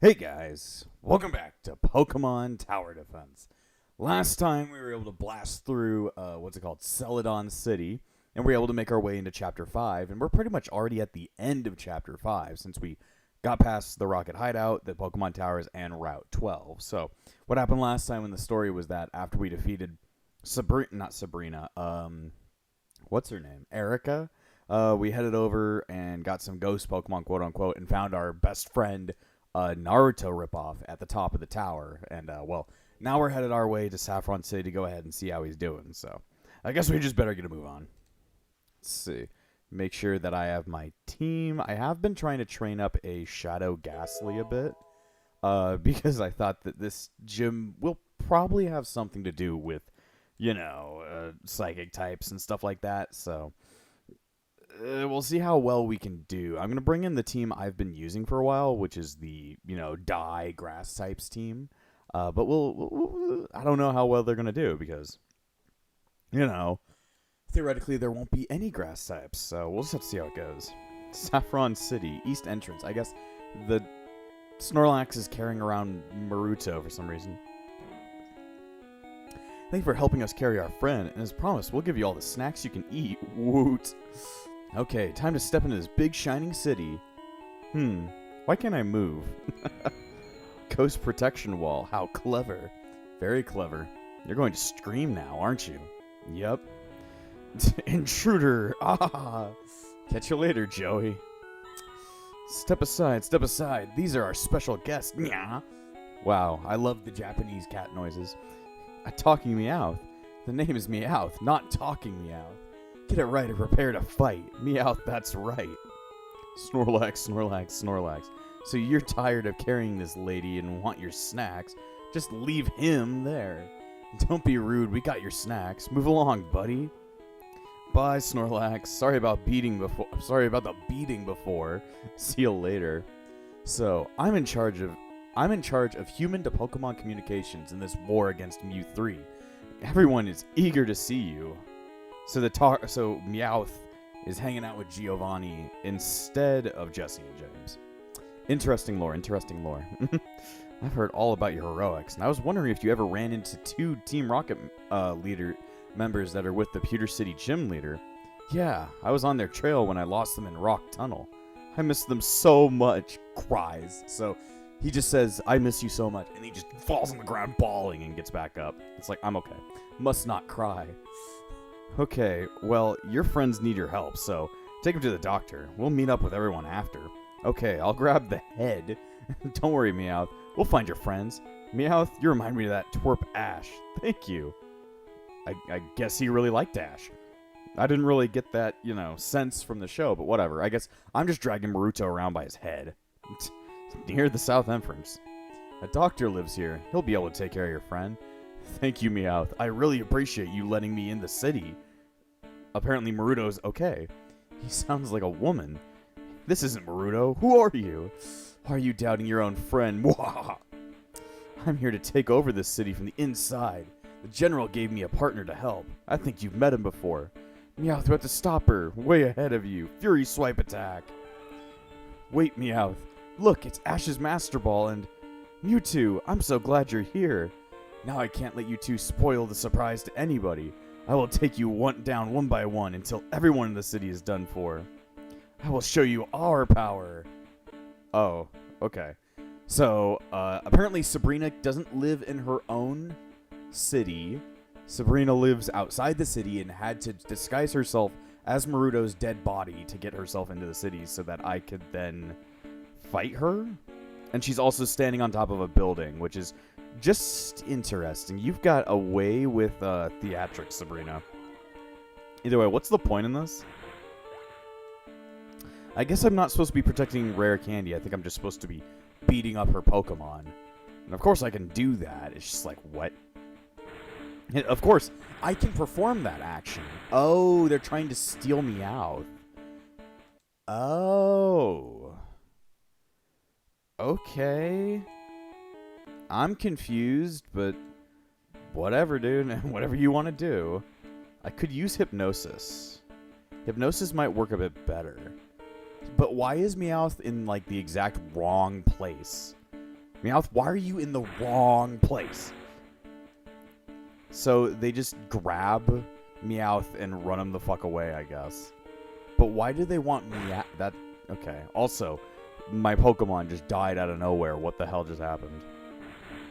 Hey guys, welcome back to Pokemon Tower Defense. Last time we were able to blast through, Celadon City, and we were able to make our way into Chapter 5, and we're pretty much already at the end of Chapter 5, since we got past the Rocket Hideout, the Pokemon Towers, and Route 12. So, what happened last time in the story was that after we defeated what's her name? Erica? We headed over and got some ghost Pokemon, quote unquote, and found our best friend, Naruto ripoff at the top of the tower. And, now we're headed our way to Saffron City to go ahead and see how he's doing. So, I guess we just better get a move on. Let's see. Make sure that I have my team. I have been trying to train up a Shadow Ghastly a bit. Because I thought that this gym will probably have something to do with, psychic types and stuff like that. So, we'll see how well we can do. I'm going to bring in the team I've been using for a while, which is the, Dye Grass types team. But I don't know how well they're going to do because, theoretically there won't be any grass types. So we'll just have to see how it goes. Saffron City, East Entrance. I guess the Snorlax is carrying around Maruto for some reason. Thank you for helping us carry our friend, and as promised, we'll give you all the snacks you can eat. Woot. Okay, time to step into this big shining city. Why can't I move? Coast protection wall. How clever. Very clever. You're going to scream now, aren't you? Yep. Intruder. Ah. Catch you later, Joey. Step aside, step aside. These are our special guests. Nya. Wow, I love the Japanese cat noises. A talking Meowth. The name is Meowth, not talking Meowth. Get it right and prepare to fight. Meowth, that's right. Snorlax, Snorlax, Snorlax. So you're tired of carrying this lady and want your snacks. Just leave him there. Don't be rude, we got your snacks. Move along, buddy. Bye, Snorlax. Sorry about the beating before. See you later. So, I'm in charge of human to Pokemon communications in this war against Mew 3. Everyone is eager to see you. So Meowth is hanging out with Giovanni instead of Jesse and James. Interesting lore, interesting lore. I've heard all about your heroics, and I was wondering if you ever ran into two Team Rocket leader members that are with the Pewter City Gym leader. Yeah, I was on their trail when I lost them in Rock Tunnel. I miss them so much. Cries. So he just says, I miss you so much, and he just falls on the ground bawling and gets back up. It's like, I'm okay. Must not cry. Okay, well, your friends need your help, so take them to the doctor. We'll meet up with everyone after. Okay, I'll grab the head. Don't worry, Meowth. We'll find your friends. Meowth, you remind me of that twerp Ash. Thank you. I guess he really liked Ash. I didn't really get that, sense from the show, but whatever. I guess I'm just dragging Maruto around by his head. Near the south entrance. A doctor lives here. He'll be able to take care of your friend. Thank you, Meowth. I really appreciate you letting me in the city. Apparently Maruto's okay. He sounds like a woman. This isn't Maruto. Who are you? Are you doubting your own friend? Mwah! I'm here to take over this city from the inside. The general gave me a partner to help. I think you've met him before. Meowth, we have to stop her. Way ahead of you. Fury Swipe attack. Wait, Meowth. Look, it's Ash's Master Ball and... Mewtwo, I'm so glad you're here. Now I can't let you two spoil the surprise to anybody. I will take you down one by one until everyone in the city is done for. I will show you our power. Oh, okay. So, apparently Sabrina doesn't live in her own city. Sabrina lives outside the city and had to disguise herself as Maruto's dead body to get herself into the city so that I could then fight her. And she's also standing on top of a building, which is just interesting. You've got a way with theatrics, Sabrina. Either way, what's the point in this? I guess I'm not supposed to be protecting rare candy. I think I'm just supposed to be beating up her Pokemon. And of course I can do that. It's just like, what? Of course, I can perform that action. Oh, they're trying to steal me out. Oh. Okay. I'm confused, but whatever, dude. Whatever you want to do. I could use Hypnosis. Hypnosis might work a bit better. But why is Meowth in, like, the exact wrong place? Meowth, why are you in the wrong place? So they just grab Meowth and run him the fuck away, I guess. But why do they want Meowth? That okay. Also, my Pokemon just died out of nowhere. What the hell just happened?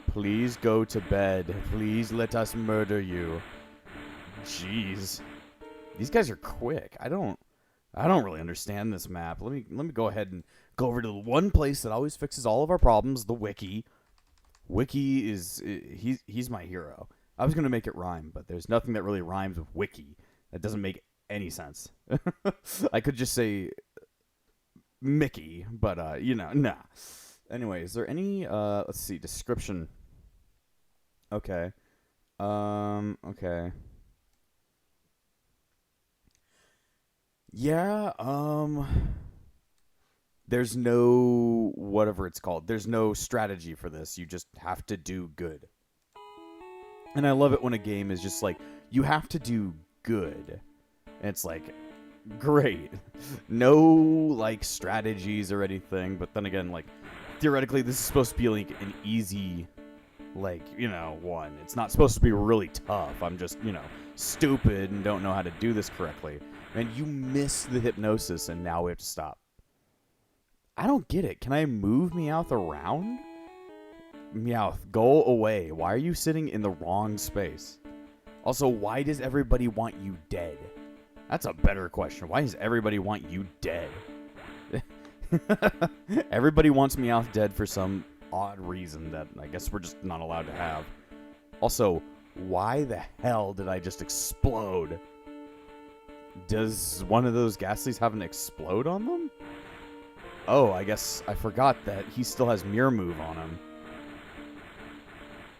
Please go to bed. Please let us murder you. Jeez. These guys are quick. I don't really understand this map. Let me go ahead and go over to the one place that always fixes all of our problems, the wiki. Wiki is he's my hero. I was going to make it rhyme, but there's nothing that really rhymes with wiki. That doesn't make any sense. I could just say Mickey, but nah. Anyway, is there any let's see, description. Okay. Okay. Yeah, there's no whatever it's called. There's no strategy for this. You just have to do good. And I love it when a game is just like, you have to do good. And it's like, great. No, like, strategies or anything. But then again, like, theoretically, this is supposed to be, like, an easy, like, one. It's not supposed to be really tough. I'm just, stupid and don't know how to do this correctly. And you miss the hypnosis, and now we have to stop. I don't get it. Can I move Meowth around? Meowth, go away. Why are you sitting in the wrong space? Also, why does everybody want you dead? That's a better question. Why does everybody want you dead? Everybody wants Meowth dead for some odd reason that I guess we're just not allowed to have. Also, why the hell did I just explode? Does one of those Ghastlies have an explode on them? Oh, I guess I forgot that he still has Mirror Move on him.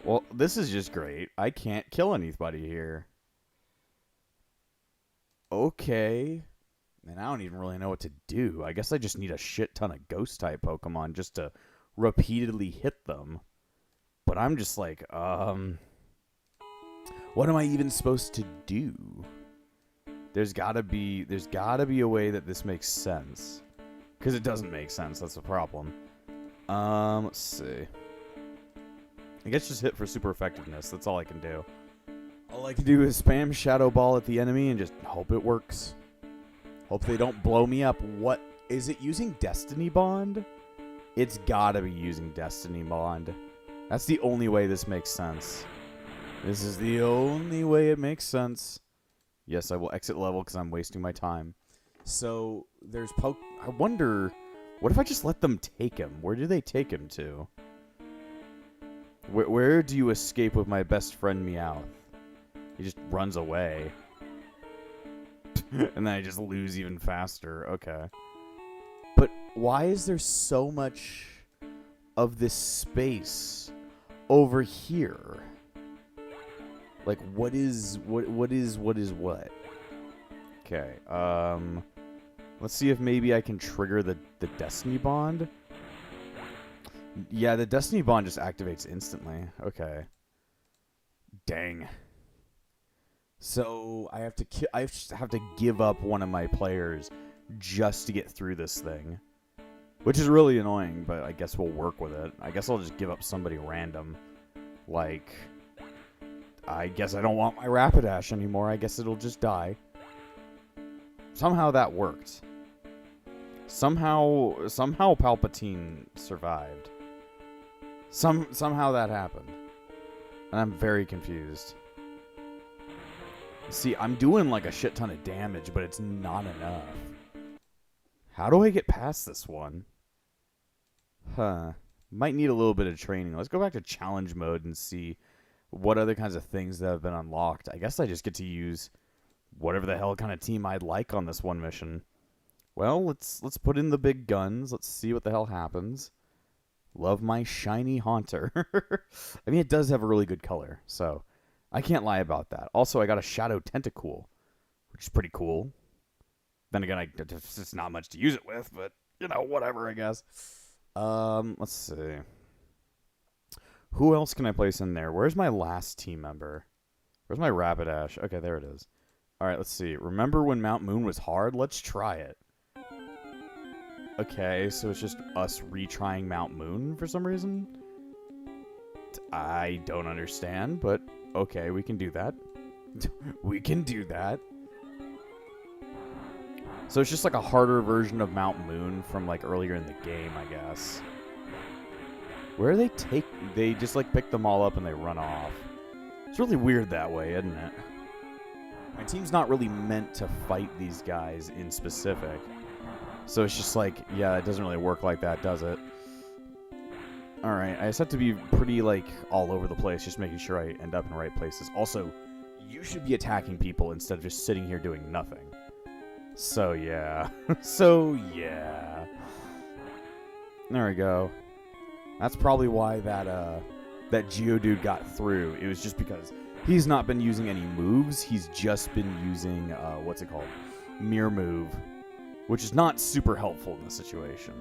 Well, this is just great. I can't kill anybody here. Okay. Man, I don't even really know what to do. I guess I just need a shit ton of Ghost-type Pokemon just to repeatedly hit them. But I'm just like, what am I even supposed to do? There's gotta be a way that this makes sense. Because it doesn't make sense, that's the problem. Let's see. I guess just hit for super effectiveness, that's all I can do. All I can do is spam Shadow Ball at the enemy and just hope it works. Hope they don't blow me up. What? Is it using Destiny Bond? It's gotta be using Destiny Bond. That's the only way this makes sense. This is the only way it makes sense. Yes, I will exit level because I'm wasting my time. So, there's I wonder, what if I just let them take him? Where do they take him to? Where do you escape with my best friend Meowth? He just runs away. And then I just lose even faster. Okay. But why is there so much of this space over here? Like, what is what? Okay, let's see if maybe I can trigger the Destiny Bond. Yeah, the Destiny Bond just activates instantly. Okay. Dang. So I have to give up one of my players just to get through this thing, which is really annoying. But I guess we'll work with it. I guess I'll just give up somebody random. Like, I guess I don't want my Rapidash anymore. I guess it'll just die. Somehow that worked. Somehow Palpatine survived. Somehow that happened. And I'm very confused. See, I'm doing like a shit ton of damage, but it's not enough. How do I get past this one? Huh. Might need a little bit of training. Let's go back to challenge mode and see what other kinds of things that have been unlocked. I guess I just get to use whatever the hell kind of team I'd like on this one mission. Well, let's put in the big guns. Let's see what the hell happens. Love my shiny Haunter. I mean, it does have a really good color, so I can't lie about that. Also, I got a Shadow Tentacool, which is pretty cool. Then again, it's not much to use it with, but, whatever, I guess. Let's see. Who else can I place in there? Where's my last team member? Where's my Rapidash? Okay, there it is. All right, let's see. Remember when Mount Moon was hard? Let's try it. Okay, so it's just us retrying Mount Moon for some reason? I don't understand, but okay, we can do that. We can do that. So it's just like a harder version of Mount Moon from like earlier in the game, I guess. Where do they just like pick them all up and they run off. It's really weird that way, isn't it? My team's not really meant to fight these guys in specific. So it's just like, yeah, it doesn't really work like that, does it? Alright, I just have to be pretty, like, all over the place, just making sure I end up in the right places. Also, you should be attacking people instead of just sitting here doing nothing. So, yeah. So, yeah. There we go. That's probably why that Geodude got through. It was just because he's not been using any moves. He's just been using, what's it called? Mirror Move. Which is not super helpful in this situation.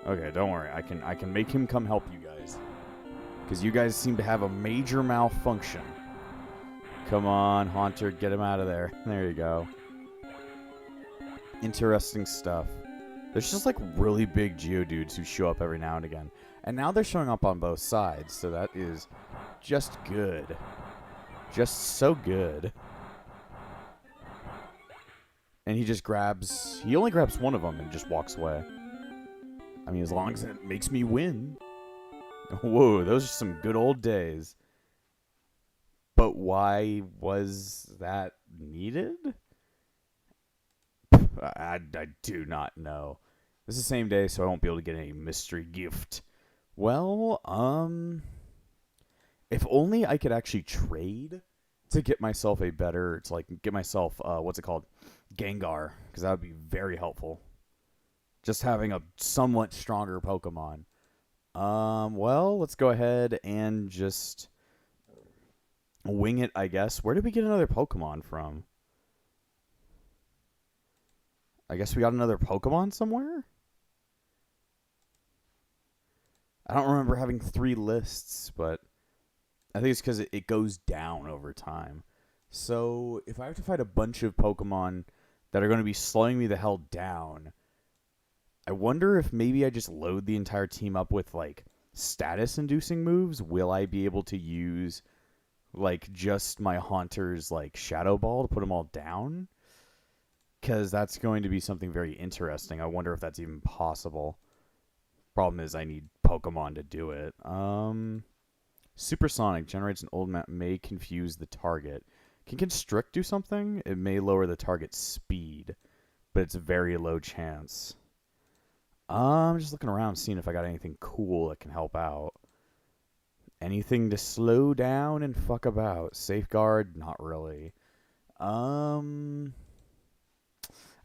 Okay, don't worry. I can make him come help you guys. Because you guys seem to have a major malfunction. Come on, Haunter, get him out of there. There you go. Interesting stuff. There's just like really big Geodudes who show up every now and again. And now they're showing up on both sides, so that is just good. Just so good. And he only grabs one of them and just walks away. I mean, as long as it makes me win. Whoa, those are some good old days. But why was that needed? I do not know. This is the same day, so I won't be able to get any mystery gift. Well, if only I could actually trade to get myself a better, to like get myself, what's it called? Gengar, because that would be very helpful. Just having a somewhat stronger Pokemon. Well, let's go ahead and just wing it, I guess. Where did we get another Pokemon from? I guess we got another Pokemon somewhere? I don't remember having 3 lists, but I think it's because it goes down over time. So, if I have to fight a bunch of Pokemon that are going to be slowing me the hell down, I wonder if maybe I just load the entire team up with, like, status-inducing moves. Will I be able to use, like, just my Haunter's, like, Shadow Ball to put them all down? Because that's going to be something very interesting. I wonder if that's even possible. Problem is I need Pokemon to do it. Supersonic generates an old map, may confuse the target. Can Constrict do something? It may lower the target's speed, but it's a very low chance. I'm just looking around, seeing if I got anything cool that can help out. Anything to slow down and fuck about. Safeguard? Not really. I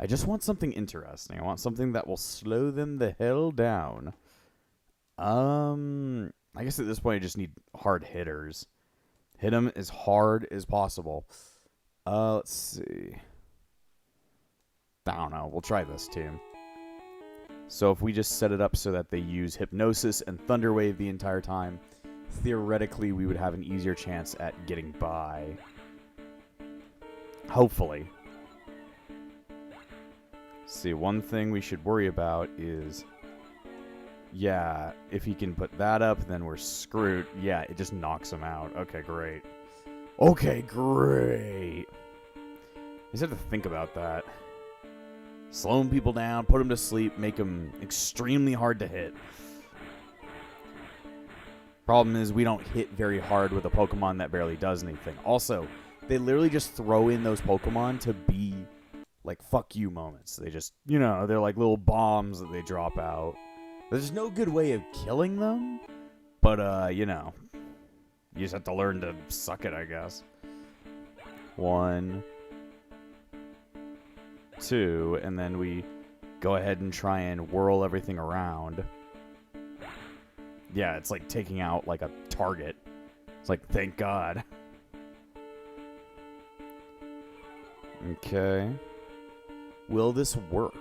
just want something interesting. I want something that will slow them the hell down. I guess at this point I just need hard hitters. Hit them as hard as possible. Let's see. I don't know. We'll try this team. So if we just set it up so that they use Hypnosis and Thunder Wave the entire time, theoretically we would have an easier chance at getting by. Hopefully. See, one thing we should worry about is, yeah, if he can put that up, then we're screwed. Yeah, it just knocks him out. Okay, great. Okay, great. I just have to think about that. Slowing people down, put them to sleep, make them extremely hard to hit. Problem is, we don't hit very hard with a Pokemon that barely does anything. Also, they literally just throw in those Pokemon to be like fuck you moments. They just, you know, they're like little bombs that they drop out. There's no good way of killing them, but you know, you just have to learn to suck it, I guess. 1, 2, and then we go ahead and try and whirl everything around. Yeah, it's like taking out like a target. It's like, thank God. Okay. Will this work?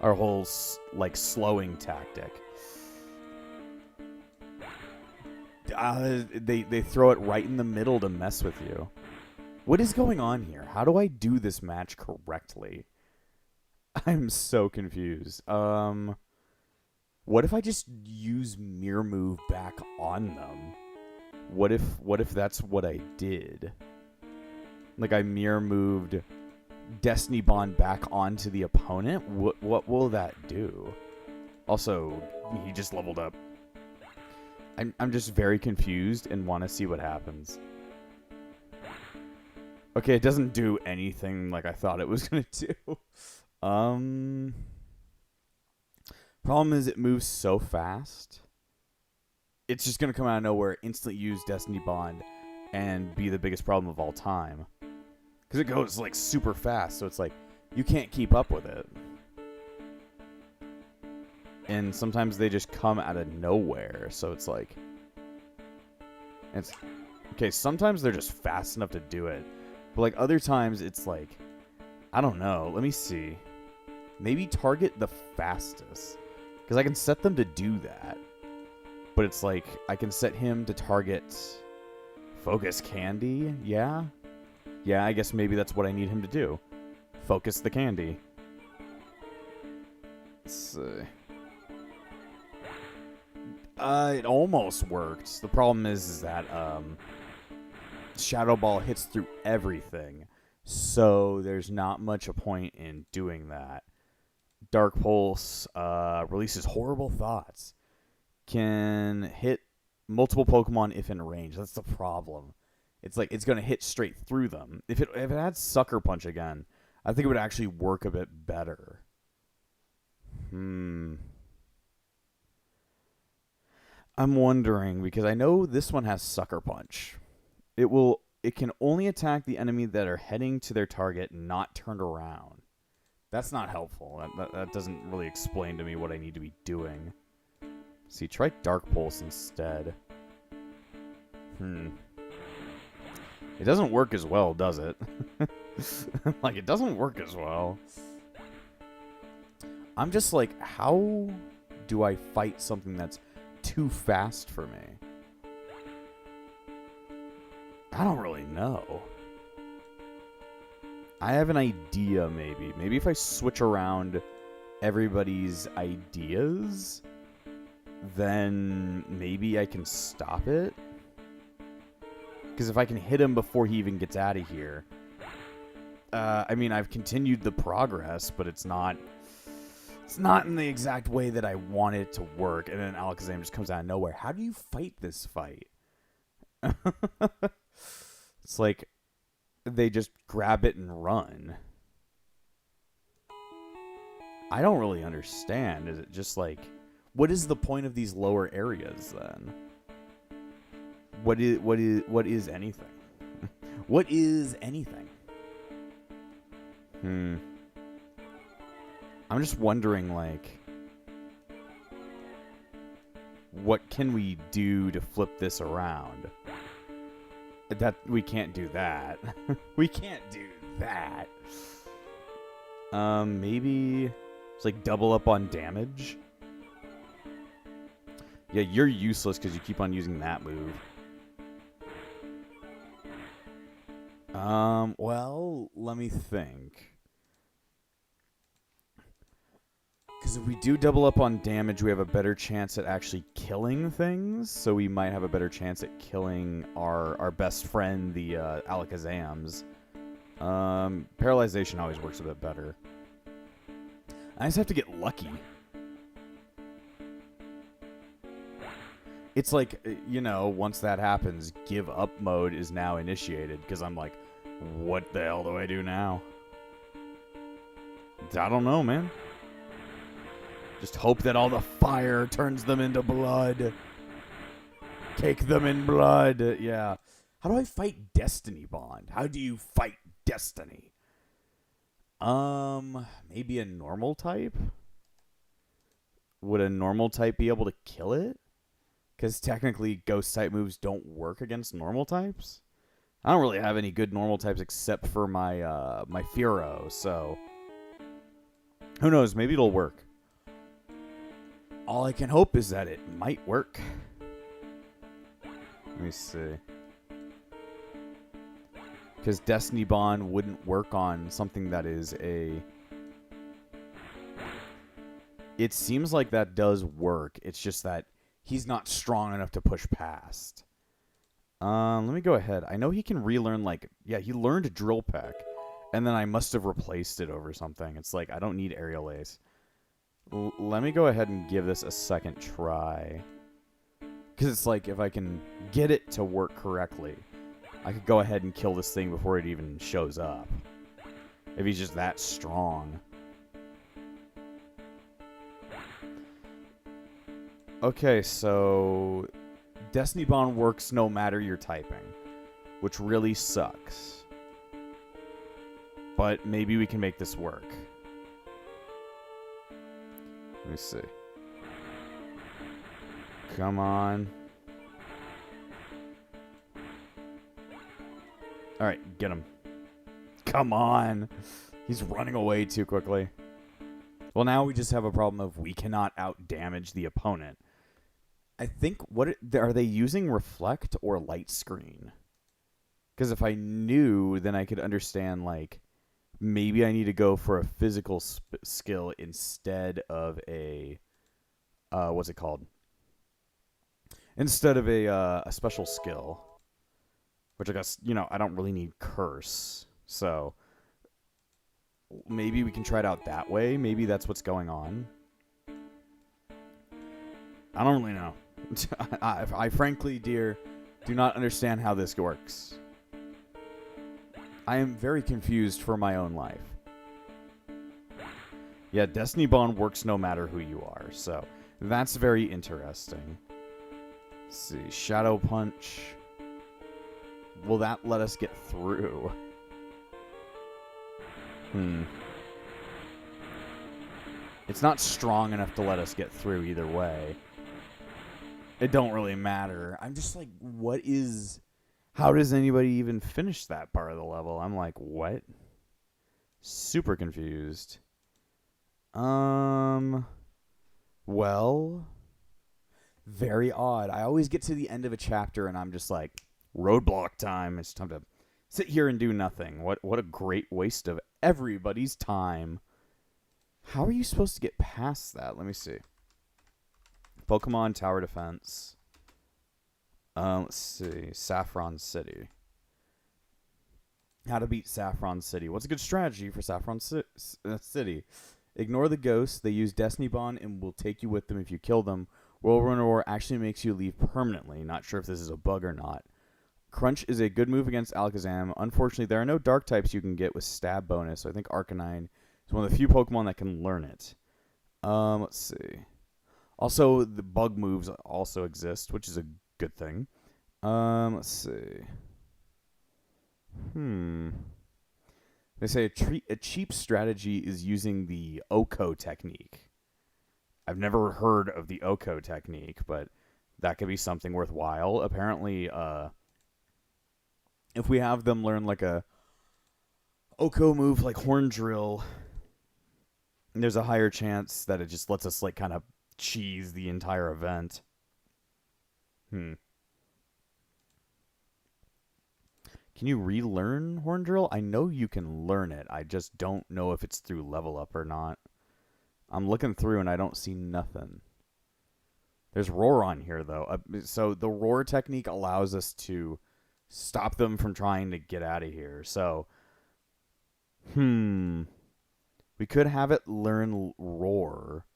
Our whole, like, slowing tactic. They throw it right in the middle to mess with you. What is going on here? How do I do this match correctly? I'm so confused. What if I just use Mirror Move back on them? What if that's what I did? Like I Mirror Moved Destiny Bond back onto the opponent? What will that do? Also, he just leveled up. I'm just very confused and want to see what happens. Okay, it doesn't do anything like I thought it was going to do. Problem is it moves so fast. It's just going to come out of nowhere, instantly use Destiny Bond, and be the biggest problem of all time. Because it goes, like, super fast, so it's like, you can't keep up with it. And sometimes they just come out of nowhere, so it's like... Okay, sometimes they're just fast enough to do it. But, like, other times, it's like... I don't know. Let me see. Maybe target the fastest. Because I can set them to do that. But it's like, I can set him to target... Focus Candy? Yeah? Yeah, I guess maybe that's what I need him to do. Focus the candy. Let's see. It almost worked. The problem is that Shadow Ball hits through everything, so there's not much a point in doing that. Dark Pulse releases Horrible Thoughts. Can hit multiple Pokemon if in range. That's the problem. It's like it's going to hit straight through them. If it had Sucker Punch again, I think it would actually work a bit better. I'm wondering, because I know this one has Sucker Punch. It can only attack the enemy that are heading to their target, not turned around. That's not helpful. That doesn't really explain to me what I need to be doing. See, try Dark Pulse instead. It doesn't work as well, does it? Like, it doesn't work as well. I'm just like, how do I fight something that's too fast for me? I don't really know. I have an idea, maybe. Maybe if I switch around everybody's ideas, then maybe I can stop it. Because if I can hit him before he even gets out of here... I mean, I've continued the progress, but it's not in the exact way that I want it to work. And then Alakazam just comes out of nowhere. How do you fight this fight? It's like they just grab it and run. I don't really understand. Is it just like, what is the point of these lower areas then? What is anything? What is anything? I'm just wondering, like, what can we do to flip this around? That we can't do that. We can't do that. Maybe it's like double up on damage. Yeah, you're useless because you keep on using that move. Well, let me think. Because if we do double up on damage, we have a better chance at actually killing things. So we might have a better chance at killing our best friend, the Alakazams. Paralyzation always works a bit better. I just have to get lucky. It's like, you know, once that happens, give up mode is now initiated. Because I'm like, what the hell do I do now? I don't know, man. Just hope that all the fire turns them into blood. Cake them in blood. Yeah. How do I fight Destiny Bond? How do you fight Destiny? Maybe a normal type? Would a normal type be able to kill it? Because technically ghost type moves don't work against normal types. I don't really have any good normal types except for my my Fearow, so who knows, maybe it'll work. All I can hope is that it might work. Let me see. Because Destiny Bond wouldn't work on something that is a It seems like that does work. It's just that he's not strong enough to push past. Let me go ahead. I know he can relearn, like, yeah, he learned Drill Peck, and then I must have replaced it over something. It's like, I don't need Aerial Ace. Let me go ahead and give this a second try. Because it's like, if I can get it to work correctly, I could go ahead and kill this thing before it even shows up. If he's just that strong. Okay, so Destiny Bond works no matter your typing, which really sucks. But maybe we can make this work. Let me see. Come on. Alright, get him. Come on. He's running away too quickly. Well, now we just have a problem of we cannot out-damage the opponent. I think, are they using Reflect or Light Screen? Because if I knew, then I could understand, like, maybe I need to go for a physical skill instead of a, what's it called? Instead of a special skill. Which I guess, you know, I don't really need Curse. So, maybe we can try it out that way. Maybe that's what's going on. I don't really know. I frankly, dear, do not understand how this works. I am very confused for my own life. Yeah, Destiny Bond works no matter who you are, so that's very interesting. Let's see, Shadow Punch. Will that let us get through? It's not strong enough to let us get through either way. It don't really matter. I'm just like, what is... How does anybody even finish that part of the level? I'm like, what? Super confused. Well... Very odd. I always get to the end of a chapter and I'm just like, roadblock time. It's time to sit here and do nothing. What a great waste of everybody's time. How are you supposed to get past that? Let me see. Pokemon Tower Defense. Let's see. Saffron City. How to beat Saffron City. What's a good strategy for Saffron City? Ignore the ghosts. They use Destiny Bond and will take you with them if you kill them. Whirlwind Roar actually makes you leave permanently. Not sure if this is a bug or not. Crunch is a good move against Alakazam. Unfortunately, there are no dark types you can get with stab bonus, so I think Arcanine is one of the few Pokemon that can learn it. Let's see. Also, the bug moves also exist, which is a good thing. Let's see. They say a cheap strategy is using the Oko technique. I've never heard of the Oko technique, but that could be something worthwhile. Apparently, if we have them learn like a Oko move like Horn Drill, there's a higher chance that it just lets us like kind of cheese the entire event. Can you relearn Horn Drill? I know you can learn it. I just don't know if it's through level up or not. I'm looking through and I don't see nothing. There's Roar on here, though. So the Roar technique allows us to stop them from trying to get out of here. So, we could have it learn Roar.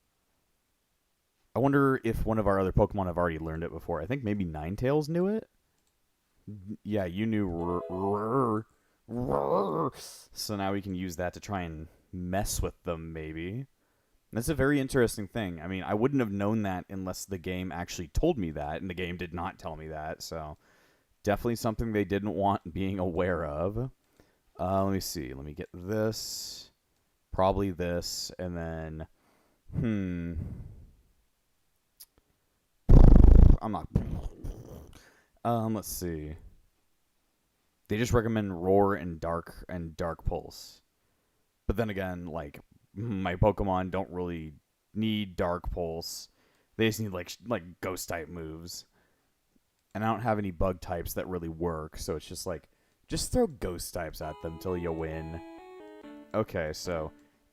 I wonder if one of our other Pokemon have already learned it before. I think maybe Ninetales knew it. Yeah, you knew Roar. So now we can use that to try and mess with them, maybe. That's a very interesting thing. I mean, I wouldn't have known that unless the game actually told me that, and the game did not tell me that, so definitely something they didn't want being aware of. Let me see. Let me get this. Probably this, and then... I'm not... let's see. They just recommend Roar and Dark Pulse. But then again, like... my Pokemon don't really need Dark Pulse. They just need like Ghost type moves. And I don't have any bug types that really work, so it's just like, just throw Ghost types at them till you win. Okay, so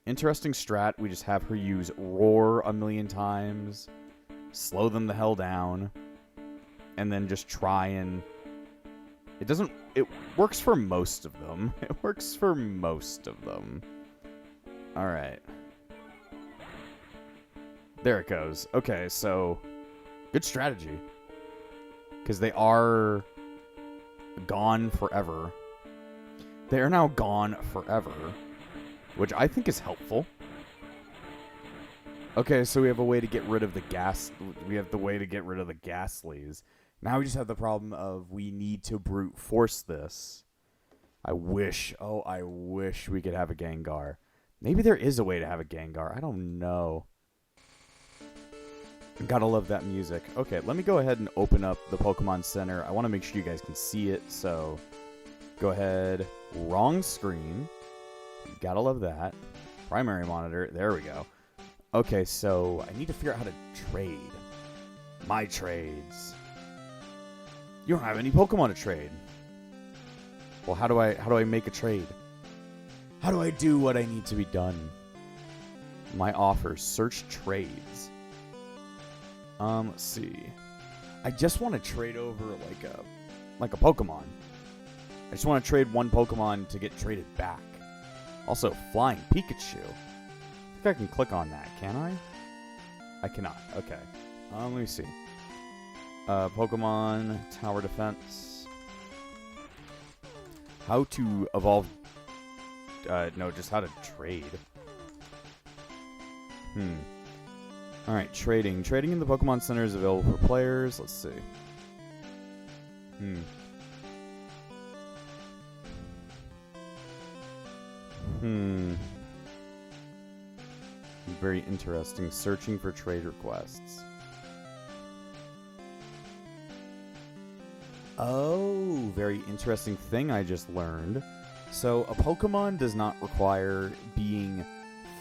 Interesting strat. We just have her use Roar a million times, slow them the hell down, and then just try and... It works for most of them. It works for most of them. Alright. There it goes. Okay, so... Good strategy. Because they are... gone forever. They are now gone forever. Which I think is helpful. Okay, so we have a way to get rid of the gas... We have the way to get rid of the Ghastlies. Now we just have the problem of we need to brute force this. I wish we could have a Gengar. Maybe there is a way to have a Gengar. I don't know. Gotta love that music. Okay, let me go ahead and open up the Pokemon Center. I want to make sure you guys can see it, so go ahead. Wrong screen. Gotta love that. Primary monitor. There we go. Okay, so I need to figure out how to trade. My trades. You don't have any Pokemon to trade. Well, how do I make a trade? How do I do what I need to be done? My offers. Search trades. Let's see. I just want to trade over like a Pokemon. I just want to trade one Pokemon to get traded back. Also, Flying Pikachu. I think I can click on that, can I? I cannot. Okay. Let me see. Pokemon Tower Defense. How to evolve... no, just how to trade. Alright, trading. Trading in the Pokemon Center is available for players. Let's see. Very interesting. Searching for trade requests. Oh, very interesting thing I just learned. So, a Pokemon does not require being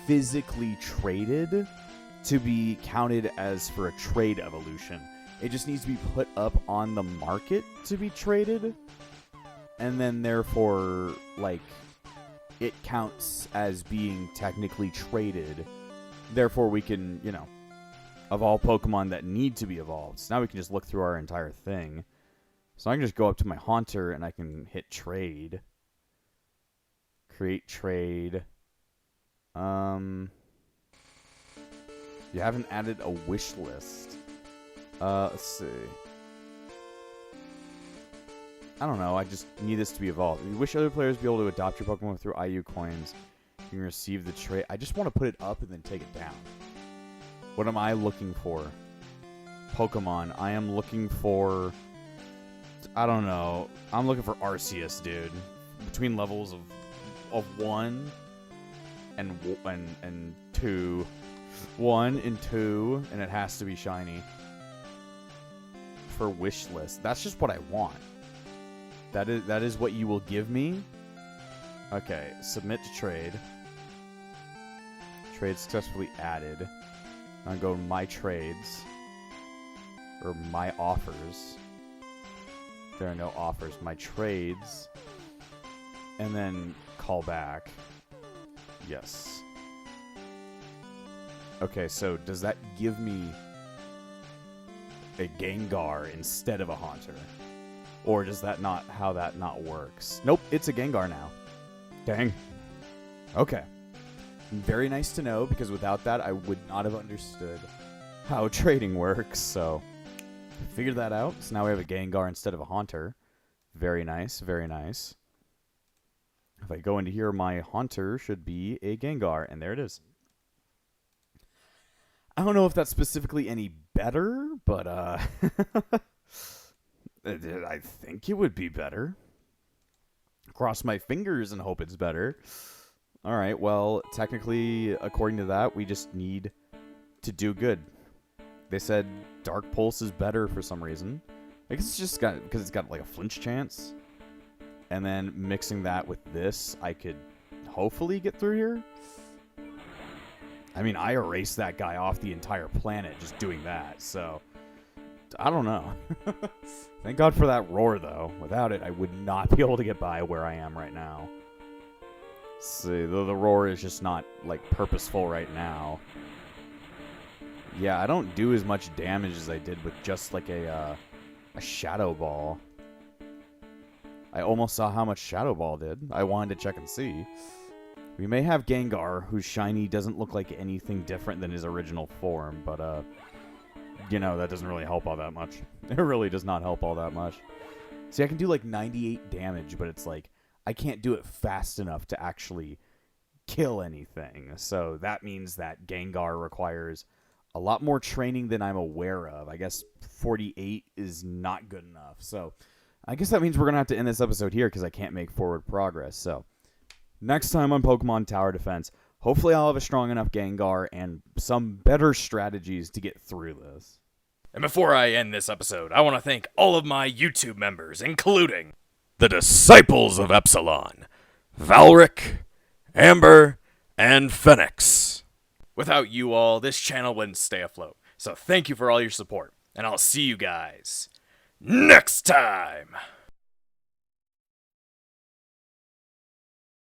physically traded to be counted as for a trade evolution. It just needs to be put up on the market to be traded. And then, therefore, like, it counts as being technically traded. Therefore, we can, you know, evolve Pokemon that need to be evolved. So now we can just look through our entire thing. So I can just go up to my Haunter and I can hit trade. Create trade. You haven't added a wish list. Let's see. I don't know. I just need this to be evolved. You wish other players be able to adopt your Pokemon through IU coins. You can receive the trade. I just want to put it up and then take it down. What am I looking for? Pokemon. I am looking for... I don't know. I'm looking for Arceus, dude. Between levels of 1 and 2. 1 and 2, and it has to be shiny. For wish list. That's just what I want. That is what you will give me. Okay, submit to trade. Trade successfully added. I'll go to my trades. Or my offers. There are no offers. My trades. And then call back. Yes. Okay, so does that give me a Gengar instead of a Haunter? Or does that not, how that not works? Nope, it's a Gengar now. Dang. Okay. Very nice to know, because without that, I would not have understood how trading works, so... Figured that out. So now we have a Gengar instead of a Haunter. Very nice, very nice. If I go into here, my Haunter should be a Gengar, and there it is. I don't know if that's specifically any better, but I think it would be better. Cross my fingers and hope it's better. Alright, well, technically, according to that, we just need to do good. They said Dark Pulse is better for some reason. I guess it's just because it's got like a flinch chance. And then mixing that with this, I could hopefully get through here. I mean, I erased that guy off the entire planet just doing that, so... I don't know. Thank God for that roar, though. Without it, I would not be able to get by where I am right now. See, the roar is just not, like, purposeful right now. Yeah, I don't do as much damage as I did with just, like, a Shadow Ball. I almost saw how much Shadow Ball did. I wanted to check and see. We may have Gengar, whose shiny doesn't look like anything different than his original form, but, you know, that doesn't really help all that much. It really does not help all that much. See, I can do, like, 98 damage, but it's like, I can't do it fast enough to actually kill anything. So that means that Gengar requires a lot more training than I'm aware of. I guess 48 is not good enough. So I guess that means we're going to have to end this episode here because I can't make forward progress. So next time on Pokemon Tower Defense, hopefully I'll have a strong enough Gengar and some better strategies to get through this. And before I end this episode, I want to thank all of my YouTube members, including the Disciples of Epsilon, Valric, Amber, and Phoenix. Without you all, this channel wouldn't stay afloat. So thank you for all your support, and I'll see you guys next time!